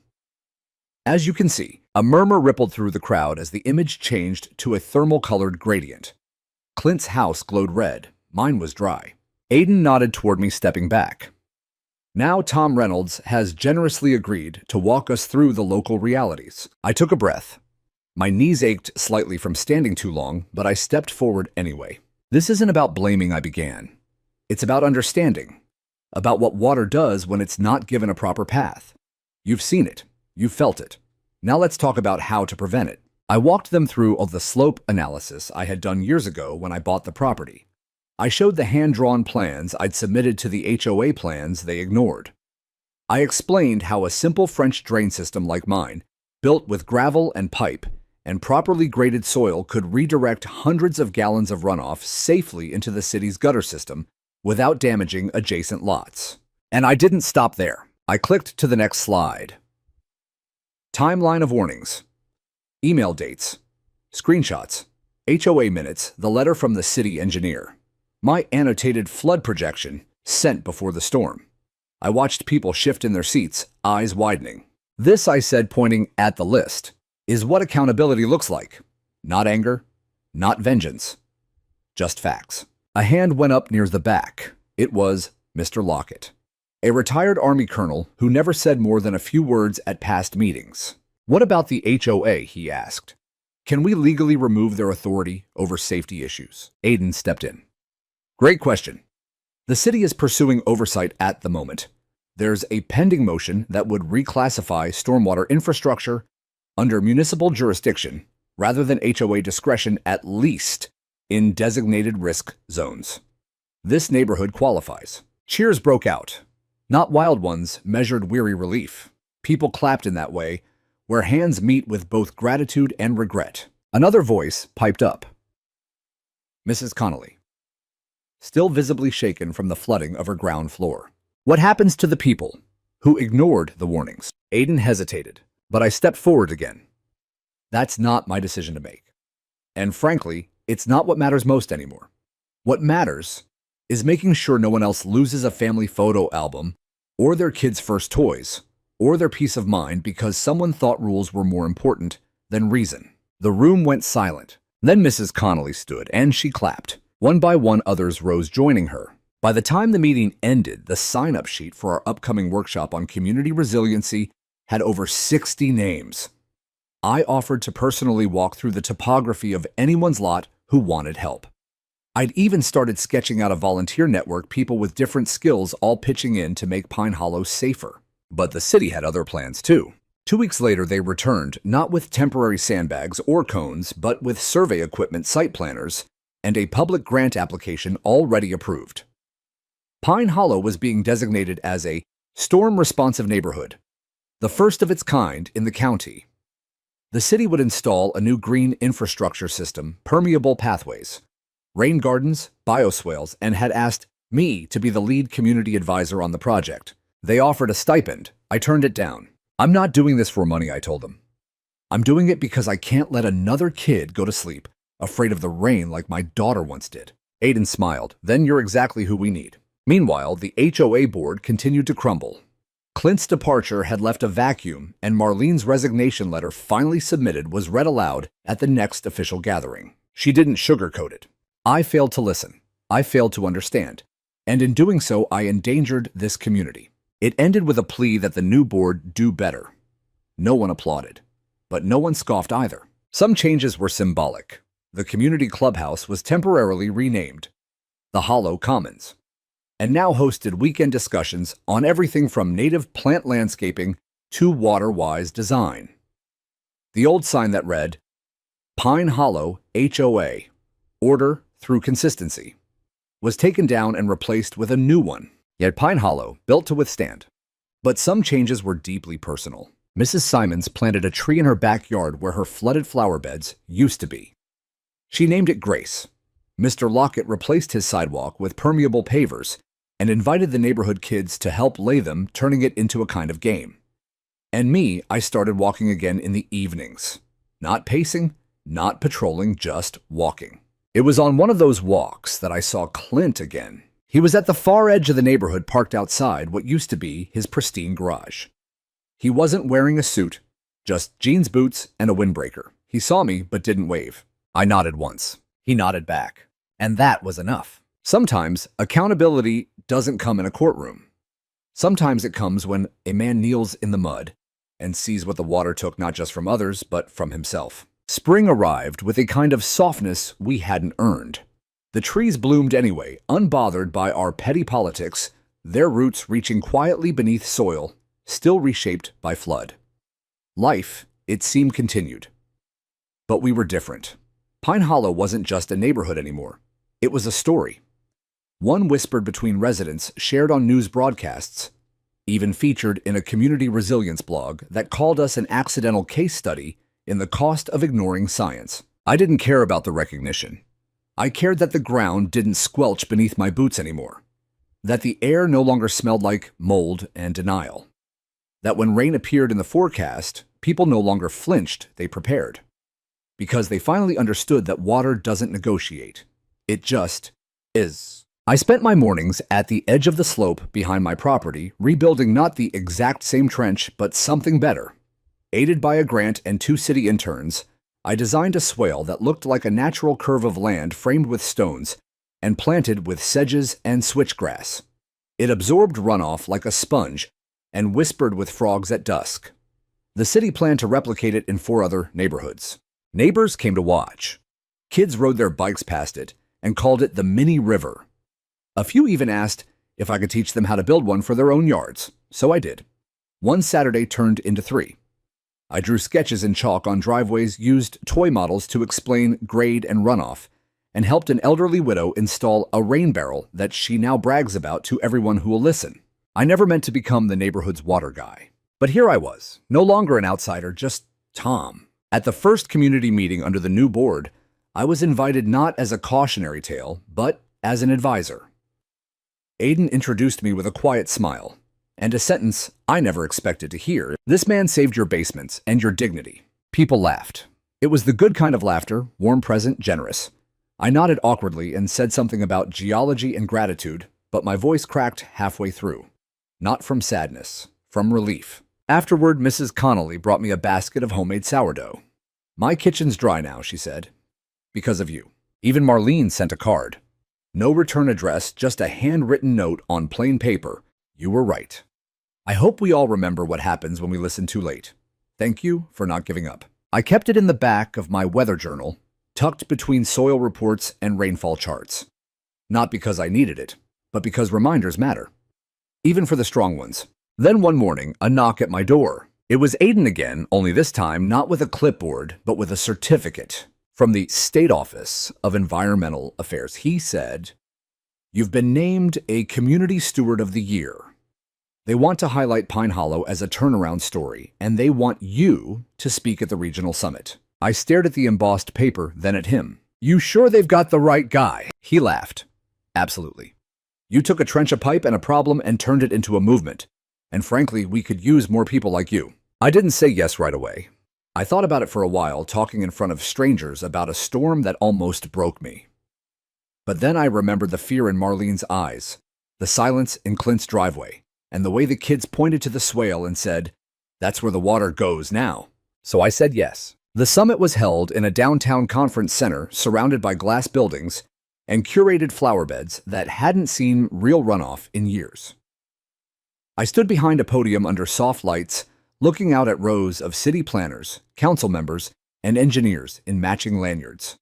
As you can see, a murmur rippled through the crowd as the image changed to a thermal-colored gradient. Clint's house glowed red. Mine was dry. Aiden nodded toward me, stepping back. Now Tom Reynolds has generously agreed to walk us through the local realities. I took a breath. My knees ached slightly from standing too long, but I stepped forward anyway. This isn't about blaming, I began. It's about understanding. About what water does when it's not given a proper path. You've seen it. You've felt it. Now let's talk about how to prevent it. I walked them through all the slope analysis I had done years ago when I bought the property. I showed the hand-drawn plans I'd submitted to the HOA plans they ignored. I explained how a simple French drain system like mine, built with gravel and pipe and properly graded soil, could redirect hundreds of gallons of runoff safely into the city's gutter system without damaging adjacent lots. And I didn't stop there. I clicked to the next slide. Timeline of warnings. Email dates. Screenshots. HOA minutes, the letter from the city engineer. My annotated flood projection, sent before the storm. I watched people shift in their seats, eyes widening. This, I said, pointing at the list, is what accountability looks like. Not anger, not vengeance, just facts. A hand went up near the back. It was Mr. Lockett, a retired Army colonel who never said more than a few words at past meetings. What about the HOA, he asked. Can we legally remove their authority over safety issues? Aiden stepped in. Great question. The city is pursuing oversight at the moment. There's a pending motion that would reclassify stormwater infrastructure under municipal jurisdiction rather than HOA discretion, at least in designated risk zones. This neighborhood qualifies. Cheers broke out. Not wild ones, measured weary relief. People clapped in that way, where hands meet with both gratitude and regret. Another voice piped up. Mrs. Connolly, still visibly shaken from the flooding of her ground floor. What happens to the people who ignored the warnings? Aiden hesitated, but I stepped forward again. That's not my decision to make. And frankly, it's not what matters most anymore. What matters is making sure no one else loses a family photo album or their kids' first toys or their peace of mind because someone thought rules were more important than reason. The room went silent. Then Mrs. Connolly stood and she clapped. One by one, others rose, joining her. By the time the meeting ended, the sign-up sheet for our upcoming workshop on community resiliency had over 60 names. I offered to personally walk through the topography of anyone's lot who wanted help. I'd even started sketching out a volunteer network, people with different skills all pitching in to make Pine Hollow safer. But the city had other plans too. 2 weeks later, they returned, not with temporary sandbags or cones, but with survey equipment, site planners, and a public grant application already approved. Pine Hollow was being designated as a storm-responsive neighborhood, the first of its kind in the county. The city would install a new green infrastructure system, permeable pathways, rain gardens, bioswales, and had asked me to be the lead community advisor on the project. They offered a stipend. I turned it down. "I'm not doing this for money," I told them. "I'm doing it because I can't let another kid go to sleep afraid of the rain like my daughter once did." Aiden smiled. "Then you're exactly who we need." Meanwhile, the HOA board continued to crumble. Clint's departure had left a vacuum, and Marlene's resignation letter, finally submitted, was read aloud at the next official gathering. She didn't sugarcoat it. I failed to listen. I failed to understand. And in doing so, I endangered this community. It ended with a plea that the new board do better. No one applauded, but no one scoffed either. Some changes were symbolic. The community clubhouse was temporarily renamed the Hollow Commons, and now hosted weekend discussions on everything from native plant landscaping to water-wise design. The old sign that read, "Pine Hollow HOA, Order through Consistency," was taken down and replaced with a new one, yet Pine Hollow, built to withstand. But some changes were deeply personal. Mrs. Simons planted a tree in her backyard where her flooded flower beds used to be. She named it Grace. Mr. Lockett replaced his sidewalk with permeable pavers and invited the neighborhood kids to help lay them, turning it into a kind of game. And me, I started walking again in the evenings. Not pacing, not patrolling, just walking. It was on one of those walks that I saw Clint again. He was at the far edge of the neighborhood, parked outside what used to be his pristine garage. He wasn't wearing a suit, just jeans, boots, and a windbreaker. He saw me, but didn't wave. I nodded once. He nodded back. And that was enough. Sometimes accountability doesn't come in a courtroom. Sometimes it comes when a man kneels in the mud and sees what the water took not just from others, but from himself. Spring arrived with a kind of softness we hadn't earned. The trees bloomed anyway, unbothered by our petty politics, their roots reaching quietly beneath soil, still reshaped by flood. Life, it seemed, continued. But we were different. Pine Hollow wasn't just a neighborhood anymore. It was a story. One whispered between residents, shared on news broadcasts, even featured in a community resilience blog that called us an accidental case study in the cost of ignoring science. I didn't care about the recognition. I cared that the ground didn't squelch beneath my boots anymore, that the air no longer smelled like mold and denial, that when rain appeared in the forecast, people no longer flinched, they prepared, because they finally understood that water doesn't negotiate. It just is. I spent my mornings at the edge of the slope behind my property, rebuilding not the exact same trench, but something better. Aided by a grant and 2 city interns, I designed a swale that looked like a natural curve of land framed with stones and planted with sedges and switchgrass. It absorbed runoff like a sponge and whispered with frogs at dusk. The city planned to replicate it in 4 other neighborhoods. Neighbors came to watch. Kids rode their bikes past it and called it the mini river. A few even asked if I could teach them how to build one for their own yards, so I did. One Saturday turned into 3. I drew sketches in chalk on driveways, used toy models to explain grade and runoff, and helped an elderly widow install a rain barrel that she now brags about to everyone who will listen. I never meant to become the neighborhood's water guy. But here I was, no longer an outsider, just Tom. At the first community meeting under the new board, I was invited not as a cautionary tale, but as an advisor. Aiden introduced me with a quiet smile, and a sentence I never expected to hear. "This man saved your basements and your dignity." People laughed. It was the good kind of laughter, warm, present, generous. I nodded awkwardly and said something about geology and gratitude, but my voice cracked halfway through. Not from sadness, from relief. Afterward, Mrs. Connolly brought me a basket of homemade sourdough. "My kitchen's dry now," she said, "because of you." Even Marlene sent a card. No return address, just a handwritten note on plain paper. "You were right." I hope we all remember what happens when we listen too late. Thank you for not giving up. I kept it in the back of my weather journal, tucked between soil reports and rainfall charts. Not because I needed it, but because reminders matter. Even for the strong ones. Then one morning, a knock at my door. It was Aiden again, only this time not with a clipboard, but with a certificate from the State Office of Environmental Affairs. He said, "You've been named a Community Steward of the Year. They want to highlight Pine Hollow as a turnaround story, and they want you to speak at the regional summit." I stared at the embossed paper, then at him. "You sure they've got the right guy?" He laughed. "Absolutely. You took a trench, a pipe, and a problem and turned it into a movement. And frankly, we could use more people like you." I didn't say yes right away. I thought about it for a while, talking in front of strangers about a storm that almost broke me. But then I remembered the fear in Marlene's eyes, the silence in Clint's driveway, and the way the kids pointed to the swale and said, "That's where the water goes now." So I said yes. The summit was held in a downtown conference center surrounded by glass buildings and curated flower beds that hadn't seen real runoff in years. I stood behind a podium under soft lights, looking out at rows of city planners, council members, and engineers in matching lanyards.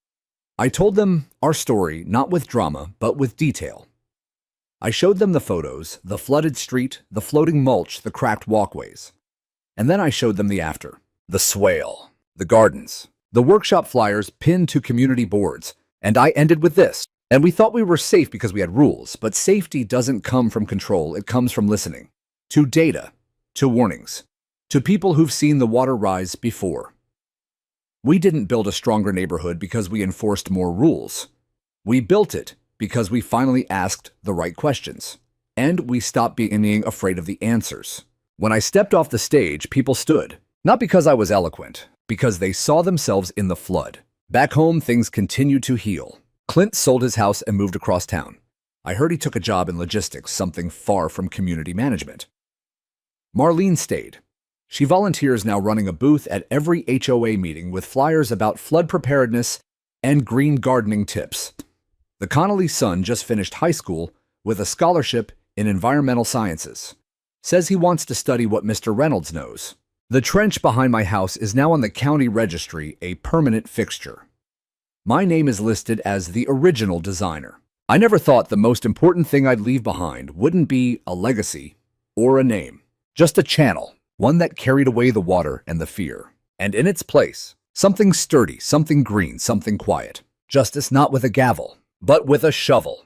I told them our story not with drama, but with detail. I showed them the photos, the flooded street, the floating mulch, the cracked walkways. And then I showed them the after, the swale, the gardens, the workshop flyers pinned to community boards, and I ended with this. "And we thought we were safe because we had rules, but safety doesn't come from control, it comes from listening. To data, to warnings, to people who've seen the water rise before. We didn't build a stronger neighborhood because we enforced more rules. We built it because we finally asked the right questions, and we stopped being afraid of the answers." When I stepped off the stage, people stood, not because I was eloquent, because they saw themselves in the flood. Back home, things continued to heal. Clint sold his house and moved across town. I heard he took a job in logistics, something far from community management. Marlene stayed. She volunteers now, running a booth at every HOA meeting with flyers about flood preparedness and green gardening tips. The Connolly's son just finished high school with a scholarship in environmental sciences. Says he wants to study what Mr. Reynolds knows. The trench behind my house is now on the county registry, a permanent fixture. My name is listed as the original designer. I never thought the most important thing I'd leave behind wouldn't be a legacy or a name, just a channel, one that carried away the water and the fear. And in its place, something sturdy, something green, something quiet. Justice not with a gavel, but with a shovel.